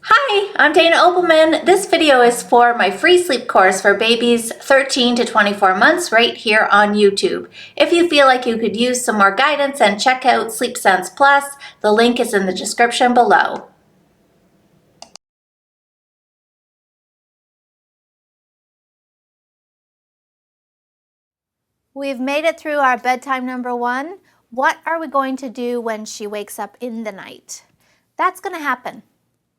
Hi, I'm Dana Obleman. This video is for my free sleep course for babies 13 to 24 months right here on YouTube. If you feel like you could use some more guidance, and check out Sleep Sense Plus, the link is in the description below. We've made it through our bedtime number 1. What are we going to do when she wakes up in the night? That's going to happen.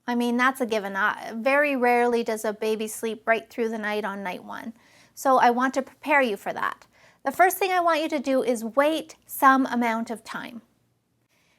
I mean, that's a given. Very rarely does a baby sleep right through the night on night 1. So I want to prepare you for that. The first thing I want you to do is wait some amount of time.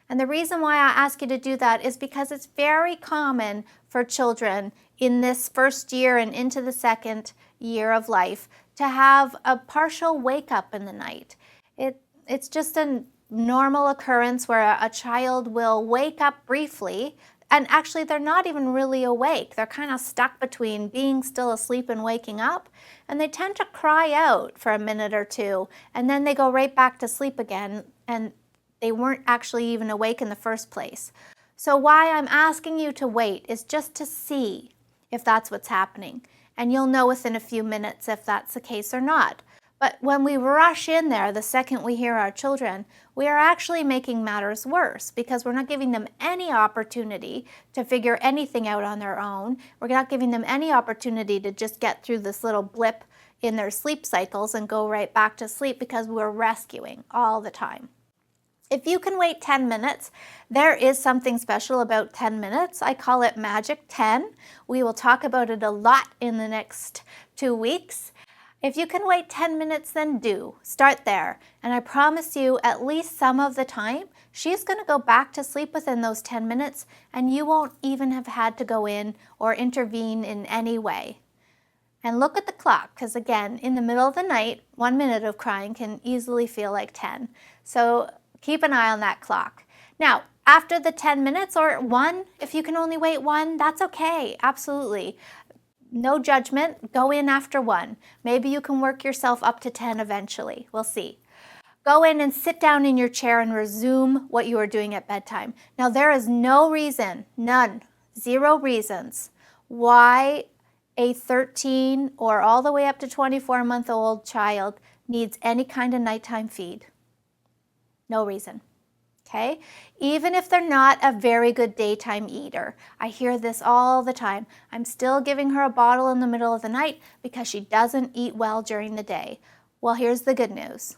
And the reason why I ask you to do that is because it's very common for children in this first year and into the second year of life to have a partial wake up in the night. It's just a normal occurrence where a child will wake up briefly, and actually they're not even really awake. They're kind of stuck between being still asleep and waking up, and they tend to cry out for a minute or two, and then they go right back to sleep again, and they weren't actually even awake in the first place. So why I'm asking you to wait is just to see if that's what's happening. And you'll know within a few minutes if that's the case or not. But when we rush in there the second we hear our children, we are actually making matters worse because we're not giving them any opportunity to figure anything out on their own. We're not giving them any opportunity to just get through this little blip in their sleep cycles and go right back to sleep because we're rescuing all the time. If you can wait 10 minutes, there is something special about 10 minutes. I call it Magic 10. We will talk about it a lot in the next 2 weeks. If you can wait 10 minutes, then do. Start there. And I promise you, at least some of the time, she's going to go back to sleep within those 10 minutes, and you won't even have had to go in or intervene in any way. And look at the clock, because again, in the middle of the night, 1 minute of crying can easily feel like 10. So keep an eye on that clock. Now, after the 10 minutes or 1, if you can only wait 1, that's okay, absolutely. No judgment, go in after 1. Maybe you can work yourself up to 10 eventually, we'll see. Go in and sit down in your chair and resume what you are doing at bedtime. Now, there is no reason, none, 0 reasons, why a 13 or all the way up to 24-month-old child needs any kind of nighttime feed. No reason, okay? Even if they're not a very good daytime eater. I hear this all the time. I'm still giving her a bottle in the middle of the night because she doesn't eat well during the day. Well, here's the good news.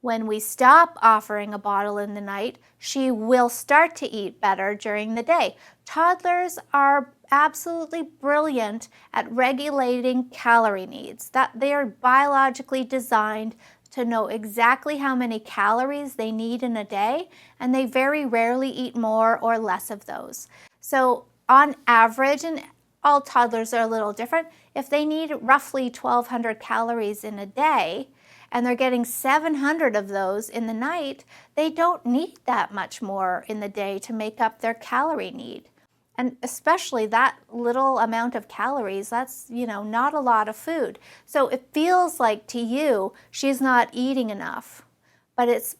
When we stop offering a bottle in the night, she will start to eat better during the day. Toddlers are absolutely brilliant at regulating calorie needs. That they are biologically designed to know exactly how many calories they need in a day, and they very rarely eat more or less of those. So on average, and all toddlers are a little different, if they need roughly 1,200 calories in a day, and they're getting 700 of those in the night, they don't need that much more in the day to make up their calorie need. And especially that little amount of calories, that's, not a lot of food. So it feels like to you, she's not eating enough, but it's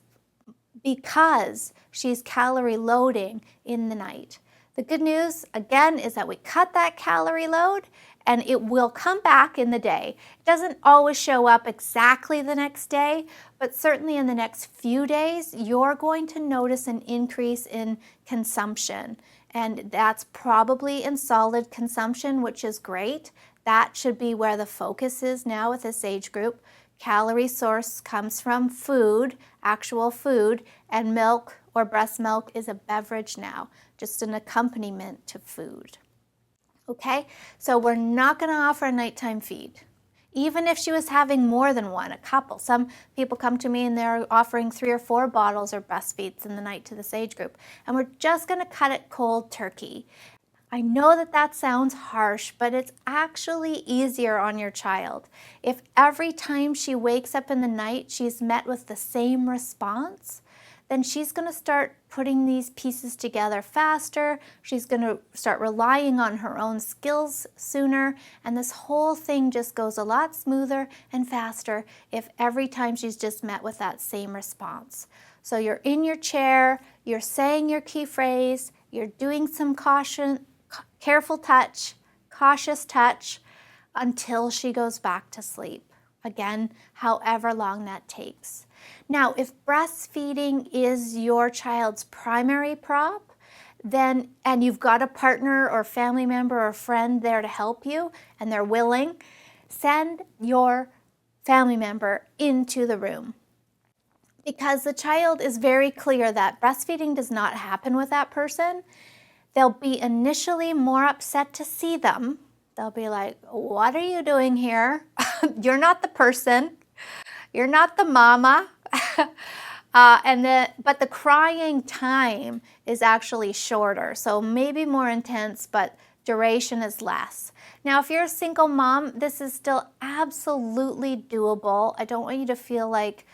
because she's calorie loading in the night. The good news, again, is that we cut that calorie load and it will come back in the day. It doesn't always show up exactly the next day, but certainly in the next few days, you're going to notice an increase in consumption. And that's probably in solid consumption, which is great. That should be where the focus is now with this age group. Calorie source comes from food, actual food, and milk or breast milk is a beverage now, just an accompaniment to food. Okay, so we're not going to offer a nighttime feed. Even if she was having more than one, a couple. Some people come to me and they're offering 3 or 4 bottles or breastfeeds in the night to this age group. And we're just going to cut it cold turkey. I know that that sounds harsh, but it's actually easier on your child. If every time she wakes up in the night, she's met with the same response, then she's going to start putting these pieces together faster. She's going to start relying on her own skills sooner. And this whole thing just goes a lot smoother and faster if every time she's just met with that same response. So you're in your chair, you're saying your key phrase, you're doing some caution Careful touch, cautious touch until she goes back to sleep. Again, however long that takes. Now, if breastfeeding is your child's primary prop, then, and you've got a partner or family member or friend there to help you, and they're willing, send your family member into the room. Because the child is very clear that breastfeeding does not happen with that person. They'll be initially more upset to see them. They'll be like, what are you doing here? You're not the person. You're not the mama. But the crying time is actually shorter. So maybe more intense, but duration is less. Now, if you're a single mom, this is still absolutely doable. I don't want you to feel like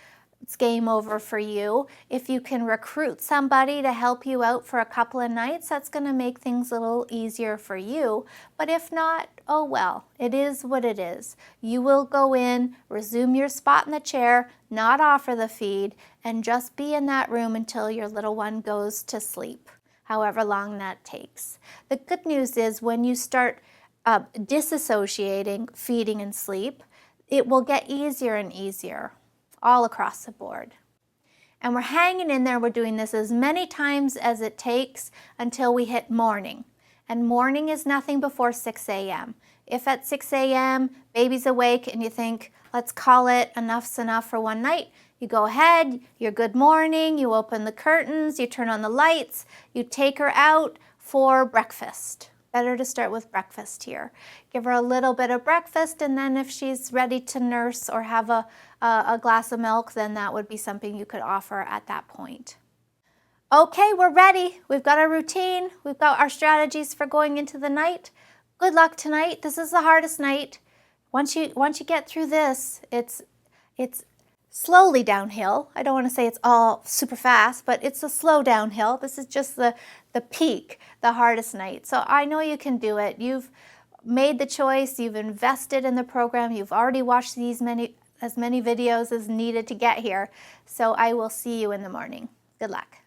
it's game over for you. If you can recruit somebody to help you out for a couple of nights, that's going to make things a little easier for you. But if not, oh well, it is what it is. You will go in, resume your spot in the chair, not offer the feed, and just be in that room until your little one goes to sleep, however long that takes. The good news is when you start disassociating feeding and sleep, it will get easier and easier all across the board. And we're hanging in there. We're doing this as many times as it takes until we hit morning. And morning is nothing before 6 a.m. If at 6 a.m. baby's awake and you think, let's call it, enough's enough for one night, you go ahead, you're good morning, you open the curtains, you turn on the lights, you take her out for breakfast. Better to start with breakfast here. Give her a little bit of breakfast, and then if she's ready to nurse or have a glass of milk, then that would be something you could offer at that point. Okay, we're ready. We've got our routine. We've got our strategies for going into the night. Good luck tonight. This is the hardest night. Once you get through this, it's slowly downhill. I don't want to say it's all super fast, but it's a slow downhill. This is just the peak, the hardest night. So I know you can do it. You've made the choice. You've invested in the program. You've already watched as many videos as needed to get here. So I will see you in the morning. Good luck.